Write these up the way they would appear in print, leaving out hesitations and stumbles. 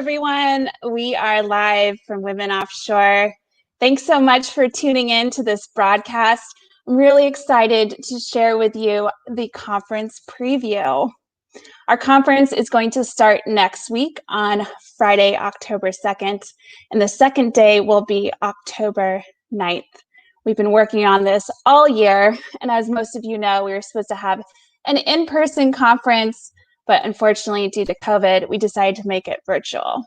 everyone. We are live from Women Offshore. Thanks so much for tuning in to this broadcast. I'm really excited to share with you the conference preview. Our conference is going to start next week on Friday, October 2nd, and the second day will be October 9th. We've been working on this all year, and as most of you know, we were supposed to have an in-person conference, but unfortunately, due to COVID, we decided to make it virtual.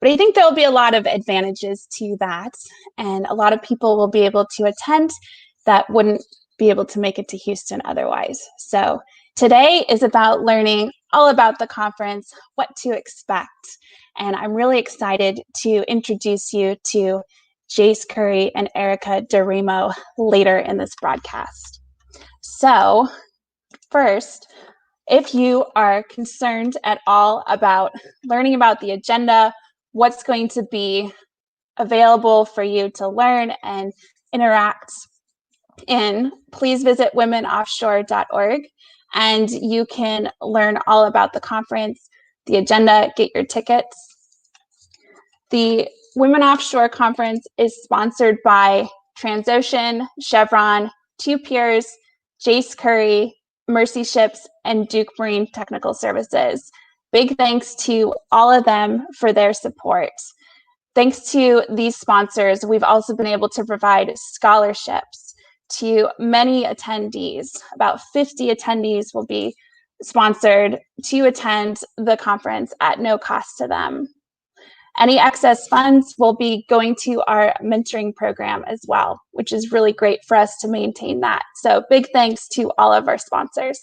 But I think there will be a lot of advantages to that, and a lot of people will be able to attend that wouldn't be able to make it to Houston otherwise. So today is about learning all about the conference, what to expect, and I'm really excited to introduce you to Jace Curry and Erica DeRemo later in this broadcast. So first, if you are concerned at all about learning about the agenda, what's going to be available for you to learn and interact in, please visit womenoffshore.org and you can learn all about the conference, the agenda, get your tickets. The Women Offshore Conference is sponsored by Transocean, Chevron, Two Piers, Jace Curry, Mercy Ships, and Duke Marine Technical Services. Big thanks to all of them for their support. Thanks to these sponsors, we've also been able to provide scholarships to many attendees. About 50 attendees will be sponsored to attend the conference at no cost to them. Any excess funds will be going to our mentoring program as well, which is really great for us to maintain that. So big thanks to all of our sponsors.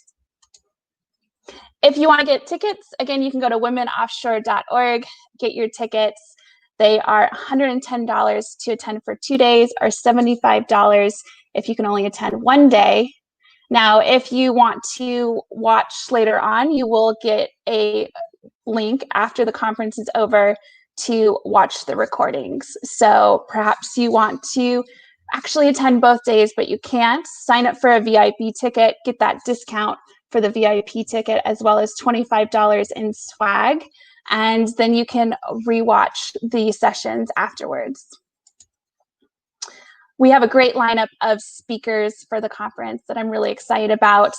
If you want to get tickets, again, you can go to womenoffshore.org, get your tickets. They are $110 to attend for 2 days or $75 if you can only attend 1 day. Now, if you want to watch later on, you will get a link after the conference is over to watch the recordings. So perhaps you want to actually attend both days, but you can't. Sign up for a VIP ticket, get that discount for the VIP ticket, as well as $25 in swag, and then you can rewatch the sessions afterwards. We have a great lineup of speakers for the conference that I'm really excited about.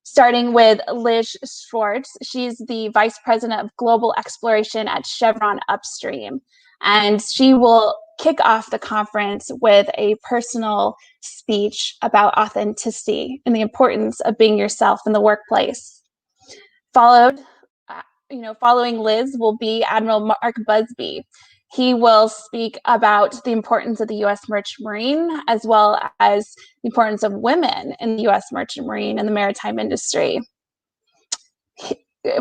Starting with Liz Schwartz. She's the Vice President of Global Exploration at Chevron Upstream. And she will kick off the conference with a personal speech about authenticity and the importance of being yourself in the workplace. Following Liz will be Admiral Mark Busby. He will speak about the importance of the U.S. Merchant Marine, as well as the importance of women in the U.S. Merchant Marine and the maritime industry.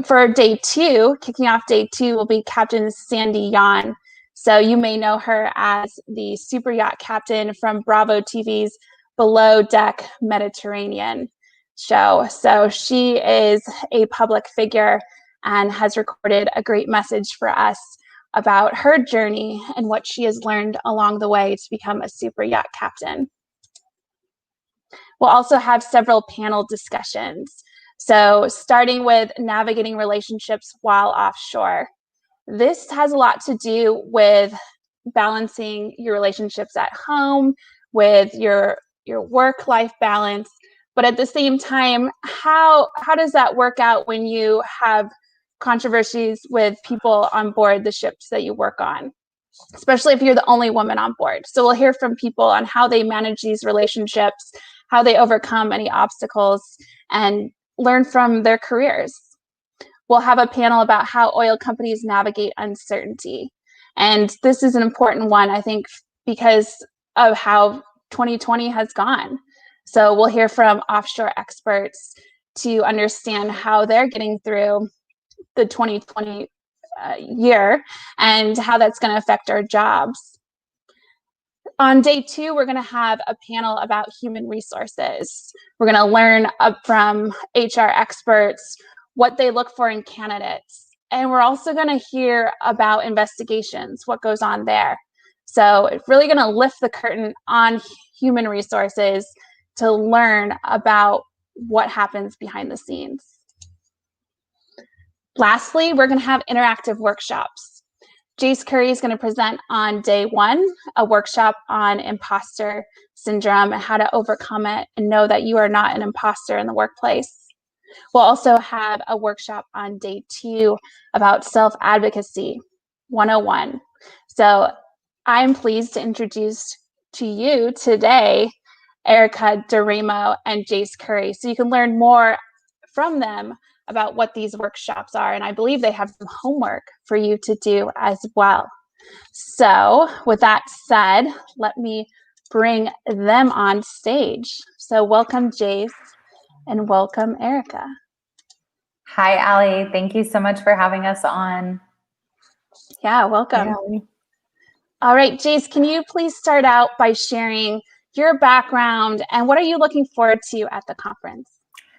For day two, kicking off day two, will be Captain Sandy Yan. So you may know her as the super yacht captain from Bravo TV's Below Deck Mediterranean show. So she is a public figure and has recorded a great message for us about her journey and what she has learned along the way to become a super yacht captain. We'll also have several panel discussions. So starting with navigating relationships while offshore. This has a lot to do with balancing your relationships at home, with your work-life balance, but at the same time, how does that work out when you have controversies with people on board the ships that you work on, especially if you're the only woman on board? So we'll hear from people on how they manage these relationships, how they overcome any obstacles, and learn from their careers. We'll have a panel about how oil companies navigate uncertainty. And this is an important one, I think, because of how 2020 has gone. So we'll hear from offshore experts to understand how they're getting through the 2020 year and how that's going to affect our jobs. On day two, we're going to have a panel about human resources. We're going to learn from HR experts what they look for in candidates. And we're also going to hear about investigations, what goes on there. So it's really going to lift the curtain on human resources to learn about what happens behind the scenes. Lastly, we're going to have interactive workshops. Jace Curry is going to present on day 1, a workshop on imposter syndrome and how to overcome it and know that you are not an imposter in the workplace. We'll also have a workshop on day 2 about self-advocacy 101. So I'm pleased to introduce to you today Erica Dorimo and Jace Curry, so you can learn more from them about what these workshops are. And I believe they have some homework for you to do as well. So with that said, let me bring them on stage. So welcome, Jace, and welcome, Erica. Hi, Allie. Thank you so much for having us on. Yeah, welcome. Hi, All right, Jace, can you please start out by sharing your background and what are you looking forward to at the conference?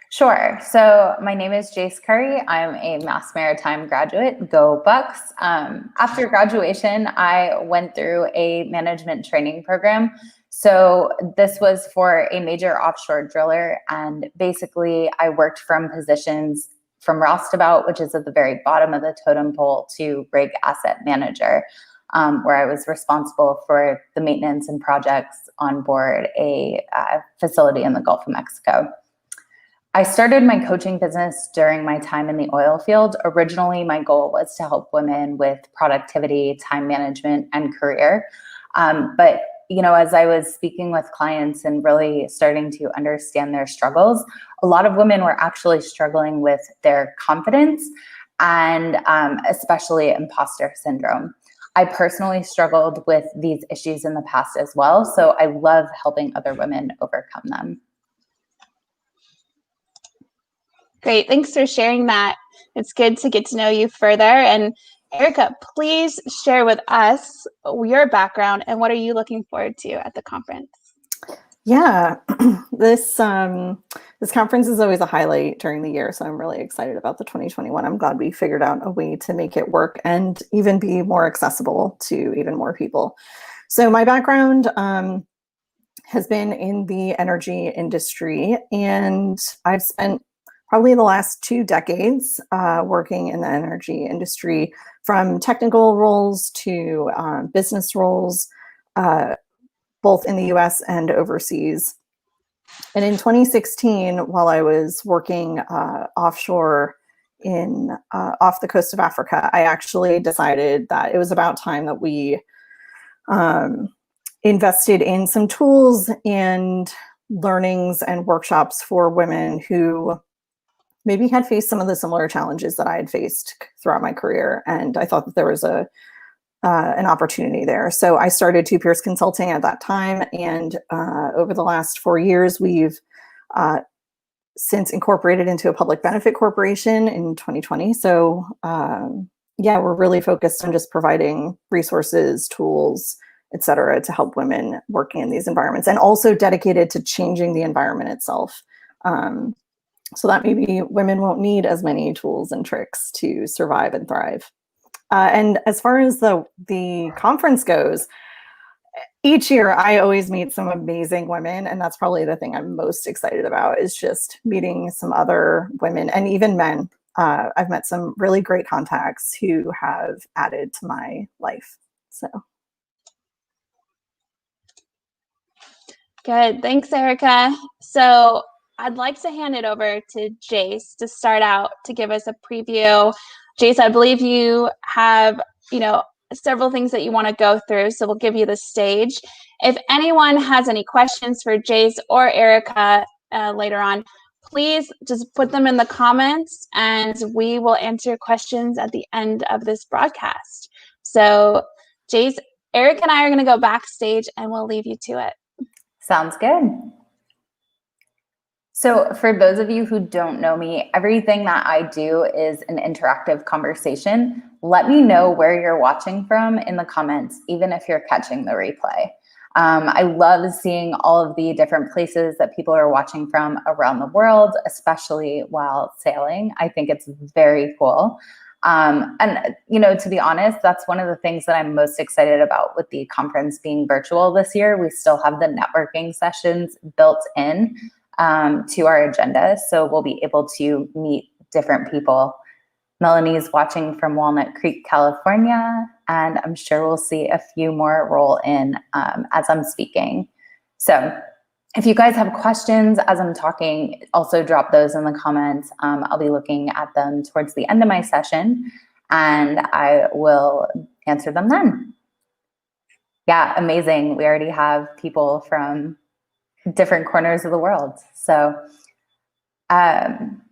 Sure. So my name is Jace Curry. I'm a Mass Maritime graduate. Go Bucks. After graduation, I went through a management training program. So this was for a major offshore driller. And basically, I worked from positions from roustabout, which is at the very bottom of the totem pole, to rig asset manager, where I was responsible for the maintenance and projects on board a facility in the Gulf of Mexico. I started my coaching business during my time in the oil field. Originally, my goal was to help women with productivity, time management, and career. But as I was speaking with clients and really starting to understand their struggles, a lot of women were actually struggling with their confidence and especially imposter syndrome. I personally struggled with these issues in the past as well, so I love helping other women overcome them. Great, thanks for sharing that. It's good to get to know you further. And Erica, please share with us your background and what are you looking forward to at the conference? Yeah, this conference is always a highlight during the year, so I'm really excited about the 2021. I'm glad we figured out a way to make it work and even be more accessible to even more people. So my background has been in the energy industry, and I've spent probably the last 2 decades working in the energy industry, from technical roles to business roles, both in the US and overseas. And in 2016, while I was working offshore off the coast of Africa, I actually decided that it was about time that we invested in some tools and learnings and workshops for women who maybe had faced some of the similar challenges that I had faced throughout my career. And I thought that there was an opportunity there. So I started Two Peers Consulting at that time. And over the last 4 years, we've since incorporated into a public benefit corporation in 2020. So yeah, we're really focused on just providing resources, tools, et cetera, to help women working in these environments, and also dedicated to changing the environment itself. So that maybe women won't need as many tools and tricks to survive and thrive. And as far as the conference goes, each year I always meet some amazing women, and that's probably the thing I'm most excited about, is just meeting some other women and even men. I've met some really great contacts who have added to my life. So. Good, thanks, Erica. So I'd like to hand it over to Jace to start out to give us a preview. Jace, I believe you have, several things that you want to go through, so we'll give you the stage. If anyone has any questions for Jace or Erica later on, please just put them in the comments and we will answer your questions at the end of this broadcast. So Jace, Eric and I are going to go backstage and we'll leave you to it. Sounds good. So for those of you who don't know me, everything that I do is an interactive conversation. Let me know where you're watching from in the comments, even if you're catching the replay. I love seeing all of the different places that people are watching from around the world, especially while sailing. I think it's very cool. And to be honest, that's one of the things that I'm most excited about with the conference being virtual this year. We still have the networking sessions built in to our agenda. So we'll be able to meet different people. Melanie's watching from Walnut Creek, California. and I'm sure we'll see a few more roll in as I'm speaking. So if you guys have questions as I'm talking, also drop those in the comments. I'll be looking at them towards the end of my session, and I will answer them then. Yeah, amazing. We already have people from different corners of the world. So I'm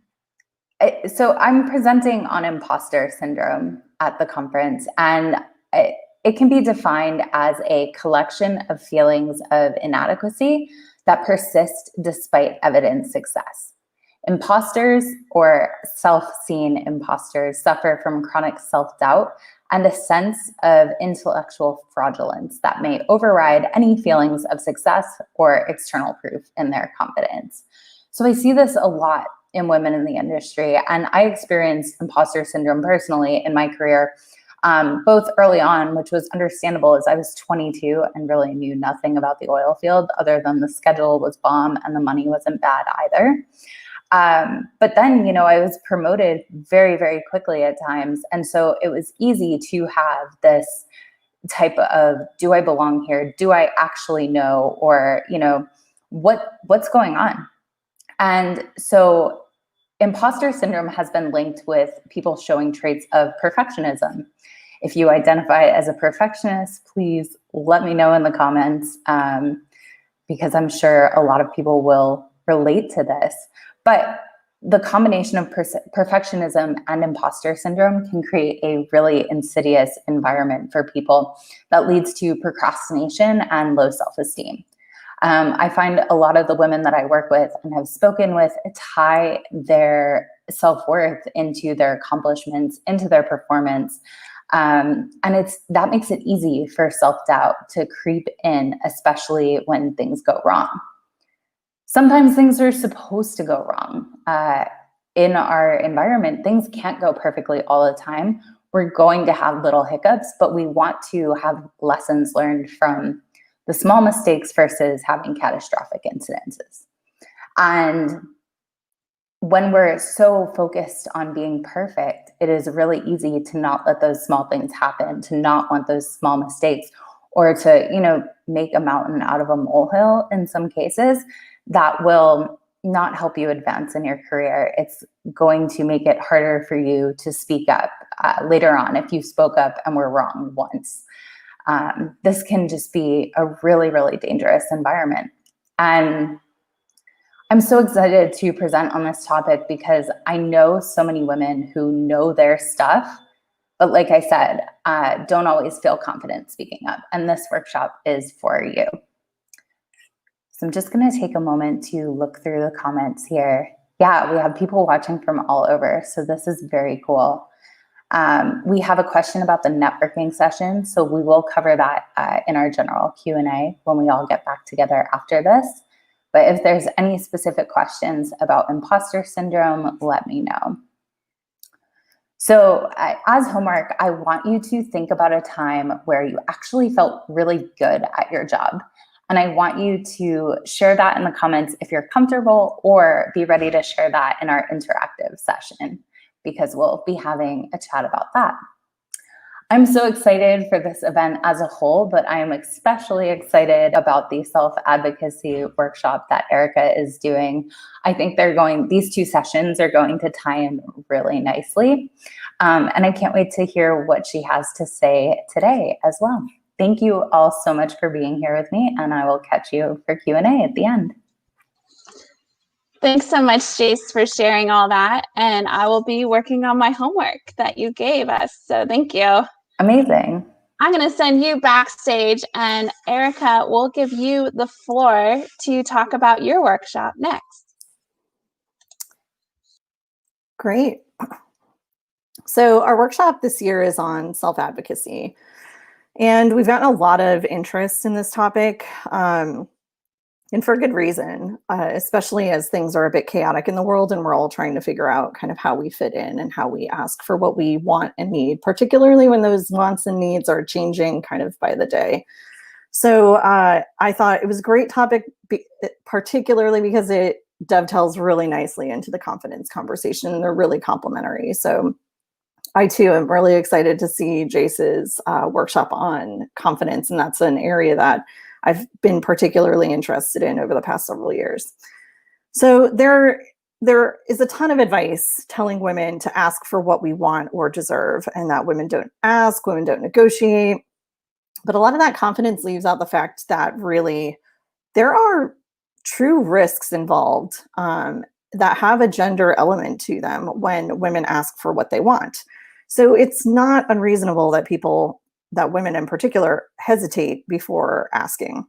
presenting on imposter syndrome at the conference, and it can be defined as a collection of feelings of inadequacy that persist despite evident success. Imposters, or self-seen imposters, suffer from chronic self-doubt and a sense of intellectual fraudulence that may override any feelings of success or external proof in their confidence. So I see this a lot in women in the industry, and I experienced imposter syndrome personally in my career, both early on, which was understandable as I was 22 and really knew nothing about the oil field other than the schedule was bomb and the money wasn't bad either. But then, I was promoted very, very quickly at times. And so it was easy to have this type of, do I belong here? Do I actually know? Or, what's going on? And so imposter syndrome has been linked with people showing traits of perfectionism. If you identify as a perfectionist, please let me know in the comments, because I'm sure a lot of people will relate to this. But the combination of perfectionism and imposter syndrome can create a really insidious environment for people that leads to procrastination and low self-esteem. I find a lot of the women that I work with and have spoken with tie their self-worth into their accomplishments, into their performance. And that makes it easy for self-doubt to creep in, especially when things go wrong. Sometimes things are supposed to go wrong. In our environment, things can't go perfectly all the time. We're going to have little hiccups, but we want to have lessons learned from the small mistakes versus having catastrophic incidences. And when we're so focused on being perfect, it is really easy to not let those small things happen, to not want those small mistakes, or to, make a mountain out of a molehill in some cases. That will not help you advance in your career. It's going to make it harder for you to speak up later on if you spoke up and were wrong once. This can just be a really, really dangerous environment. And I'm so excited to present on this topic because I know so many women who know their stuff, but like I said, don't always feel confident speaking up. And this workshop is for you. So I'm just going to take a moment to look through the comments here. Yeah, we have people watching from all over, so this is very cool. We have a question about the networking session, so we will cover that in our general Q&A when we all get back together after this. But if there's any specific questions about imposter syndrome, let me know. So as homework, I want you to think about a time where you actually felt really good at your job. And I want you to share that in the comments if you're comfortable, or be ready to share that in our interactive session, because we'll be having a chat about that. I'm so excited for this event as a whole, but I am especially excited about the self-advocacy workshop that Erica is doing. I think these two sessions are going to tie in really nicely. And I can't wait to hear what she has to say today as well. Thank you all so much for being here with me, and I will catch you for Q&A at the end. Thanks so much, Jace, for sharing all that. And I will be working on my homework that you gave us. So thank you. Amazing. I'm going to send you backstage, and Erica will give you the floor to talk about your workshop next. Great. So our workshop this year is on self-advocacy. And we've gotten a lot of interest in this topic, and for good reason, especially as things are a bit chaotic in the world and we're all trying to figure out kind of how we fit in and how we ask for what we want and need, particularly when those wants and needs are changing kind of by the day. So I thought it was a great topic, particularly because it dovetails really nicely into the confidence conversation, and they're really complementary. So I too am really excited to see Jace's workshop on confidence, and that's an area that I've been particularly interested in over the past several years. So there is a ton of advice telling women to ask for what we want or deserve, and that women don't ask, women don't negotiate. But a lot of that confidence leaves out the fact that really there are true risks involved that have a gender element to them when women ask for what they want. So it's not unreasonable that women in particular, hesitate before asking.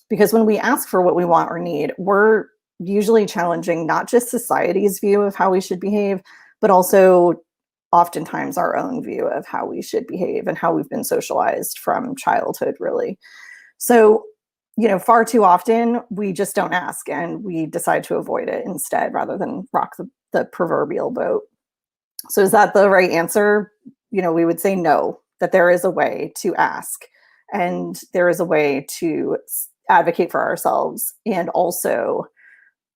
Because when we ask for what we want or need, we're usually challenging not just society's view of how we should behave, but also oftentimes our own view of how we should behave and how we've been socialized from childhood, really. So, far too often we just don't ask and we decide to avoid it instead rather than rock the proverbial boat. So is that the right answer? We would say no, that there is a way to ask and there is a way to advocate for ourselves and also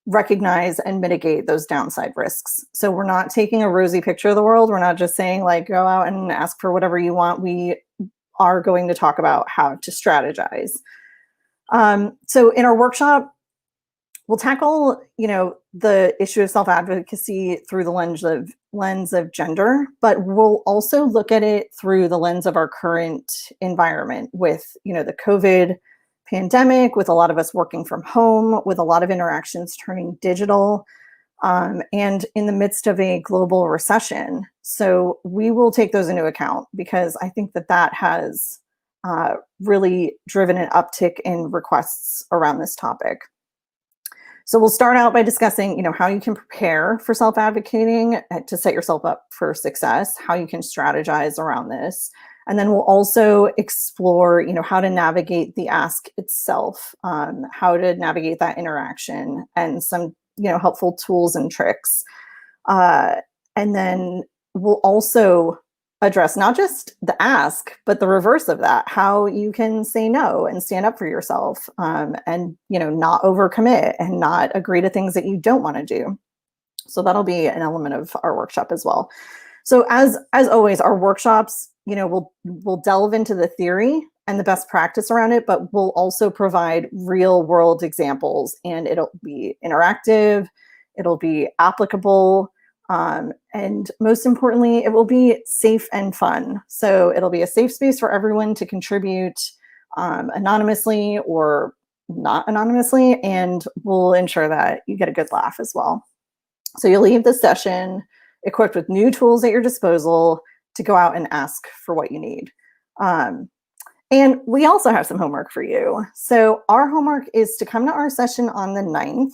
recognize and mitigate those downside risks. So we're not taking a rosy picture of the world. We're not just saying like, go out and ask for whatever you want. We are going to talk about how to strategize. So in our workshop, we'll tackle, the issue of self-advocacy through the lens of gender, but we'll also look at it through the lens of our current environment with, the COVID pandemic, with a lot of us working from home, with a lot of interactions turning digital, and in the midst of a global recession. So we will take those into account because I think that has really driven an uptick in requests around this topic. So we'll start out by discussing, how you can prepare for self-advocating to set yourself up for success, how you can strategize around this. And then we'll also explore, how to navigate the ask itself, how to navigate that interaction and some, helpful tools and tricks. And then we'll also address not just the ask, but the reverse of that, how you can say no and stand up for yourself and, not overcommit and not agree to things that you don't want to do. So that'll be an element of our workshop as well. So as always, our workshops, we'll delve into the theory and the best practice around it, but we'll also provide real world examples and it'll be interactive, it'll be applicable, and most importantly, it will be safe and fun. So it'll be a safe space for everyone to contribute anonymously or not anonymously, and we'll ensure that you get a good laugh as well. So you'll leave the session equipped with new tools at your disposal to go out and ask for what you need. And we also have some homework for you. So our homework is to come to our session on the 9th,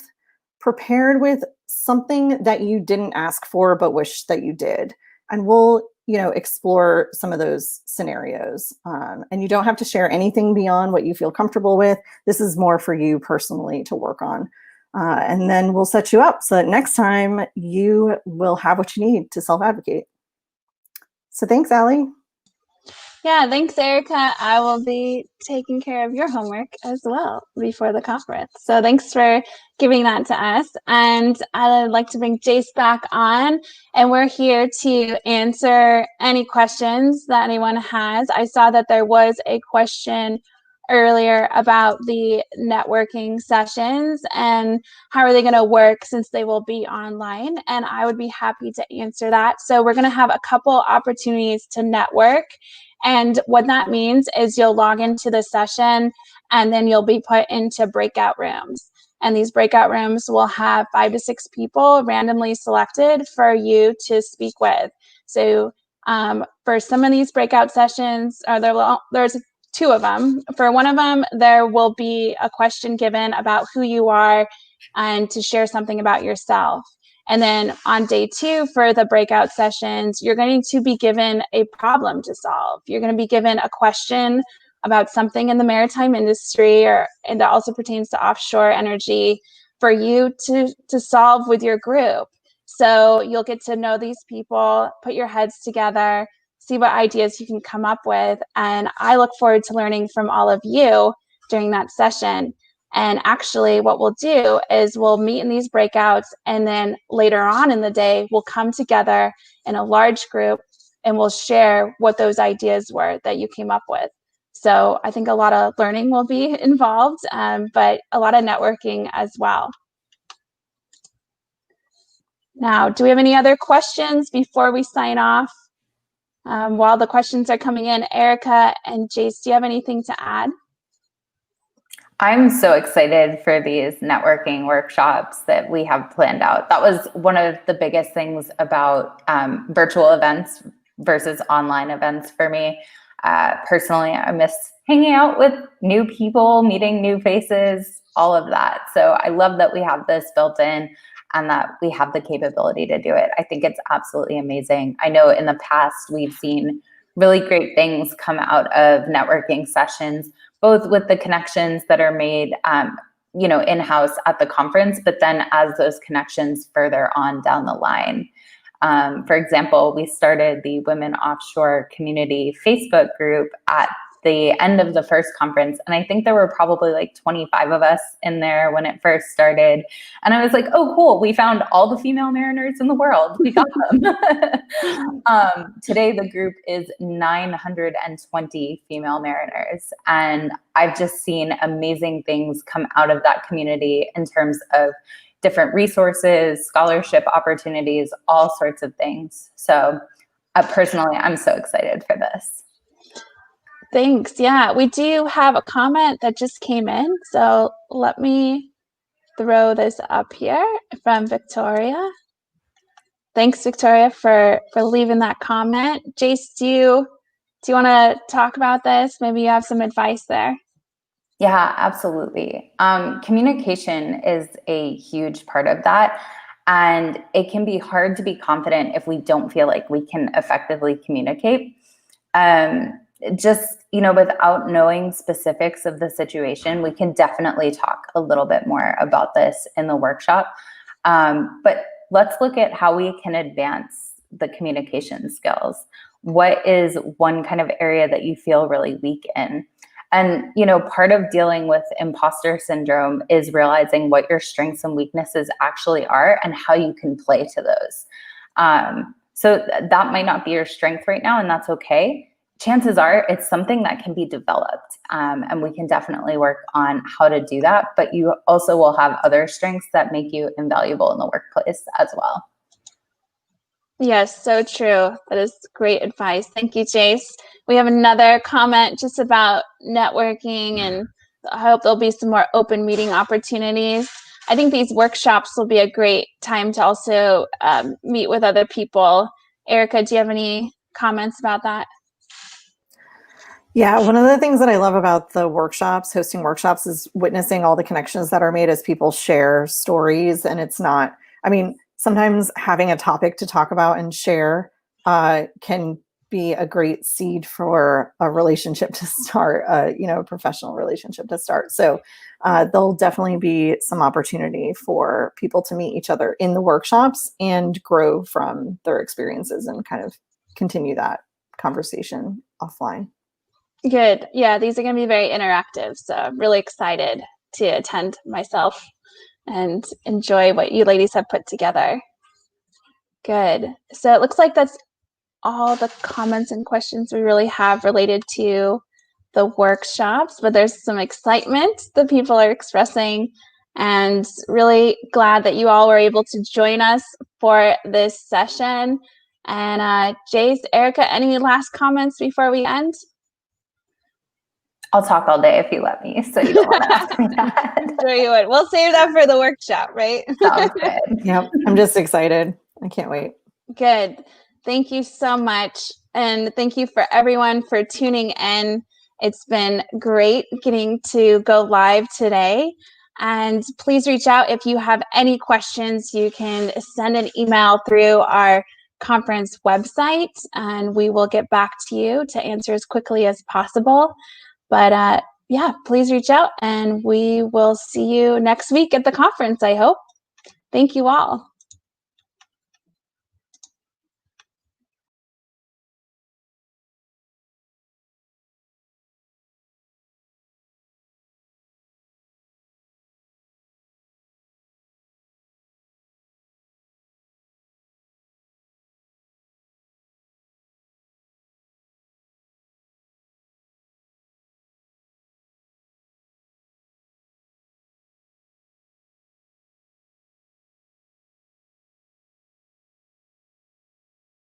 prepared with something that you didn't ask for, but wish that you did. And we'll, explore some of those scenarios. And you don't have to share anything beyond what you feel comfortable with. This is more for you personally to work on. And then we'll set you up so that next time you will have what you need to self-advocate. So thanks, Allie. Yeah, thanks, Erica. I will be taking care of your homework as well before the conference. So thanks for giving that to us. And I'd like to bring Jace back on, and we're here to answer any questions that anyone has. I saw that there was a question earlier about the networking sessions and how are they going to work since they will be online, and I would be happy to answer that. So we're going to have a couple opportunities to network. And what that means is you'll log into the session and then you'll be put into breakout rooms. And these breakout rooms will have 5 to 6 people randomly selected for you to speak with. So for some of these breakout sessions, there's 2 of them. For one of them, there will be a question given about who you are and to share something about yourself. And then on day 2 for the breakout sessions, you're going to be given a problem to solve. You're going to be given a question about something in the maritime industry, and that also pertains to offshore energy, for you to solve with your group. So you'll get to know these people, put your heads together, see what ideas you can come up with. And I look forward to learning from all of you during that session. And actually what we'll do is we'll meet in these breakouts, and then later on in the day, we'll come together in a large group and we'll share what those ideas were that you came up with. So I think a lot of learning will be involved, but a lot of networking as well. Now, do we have any other questions before we sign off? While the questions are coming in, Erica and Jace, do you have anything to add? I'm so excited for these networking workshops that we have planned out. That was one of the biggest things about virtual events versus online events for me. Personally, I miss hanging out with new people, meeting new faces, all of that. So I love that we have this built in and that we have the capability to do it. I think it's absolutely amazing. I know in the past we've seen really great things come out of networking sessions, both with the connections that are made, in-house at the conference, but then as those connections further on down the line. For example, we started the Women Offshore Community Facebook group at the end of the first conference. And I think there were probably like 25 of us in there when it first started. And I was like, oh, cool. We found all the female mariners in the world. We got them. Today, the group is 920 female mariners. And I've just seen amazing things come out of that community in terms of different resources, scholarship opportunities, all sorts of things. So personally, I'm so excited for this. Thanks. Yeah, we do have a comment that just came in. So let me throw this up here from Victoria. Thanks, Victoria, for leaving that comment. Jace, do you want to talk about this? Maybe you have some advice there. Yeah, absolutely. Communication is a huge part of that. And it can be hard to be confident if we don't feel like we can effectively communicate. Without knowing specifics of the situation, we can definitely talk a little bit more about this in the workshop. But let's look at how we can advance the communication skills. What is one kind of area that you feel really weak in? And, part of dealing with imposter syndrome is realizing what your strengths and weaknesses actually are and how you can play to those. So that might not be your strength right now, and that's okay. Chances are it's something that can be developed, and we can definitely work on how to do that. But you also will have other strengths that make you invaluable in the workplace as well. Yes, so true. That is great advice. Thank you, Jace. We have another comment just about networking, and I hope there'll be some more open meeting opportunities. I think these workshops will be a great time to also meet with other people. Erica, do you have any comments about that? Yeah, one of the things that I love about the workshops, hosting workshops, is witnessing all the connections that are made as people share stories. And it's not, sometimes having a topic to talk about and share can be a great seed for a relationship to start, a professional relationship to start. So there'll definitely be some opportunity for people to meet each other in the workshops and grow from their experiences and kind of continue that conversation offline. Good. Yeah, these are going to be very interactive. So I'm really excited to attend myself and enjoy what you ladies have put together. Good. So it looks like that's all the comments and questions we really have related to the workshops, but there's some excitement that people are expressing, and really glad that you all were able to join us for this session. And Jace, Erica, any last comments before we end? I'll talk all day if you let me, so you don't want to ask me that. Sure you would. We'll save that for the workshop, right? Sounds good. Yep, I'm just excited. I can't wait. Good. Thank you so much. And thank you for everyone for tuning in. It's been great getting to go live today. And please reach out if you have any questions. You can send an email through our conference website, and we will get back to you to answer as quickly as possible. But yeah, please reach out, and we will see you next week at the conference, I hope. Thank you all.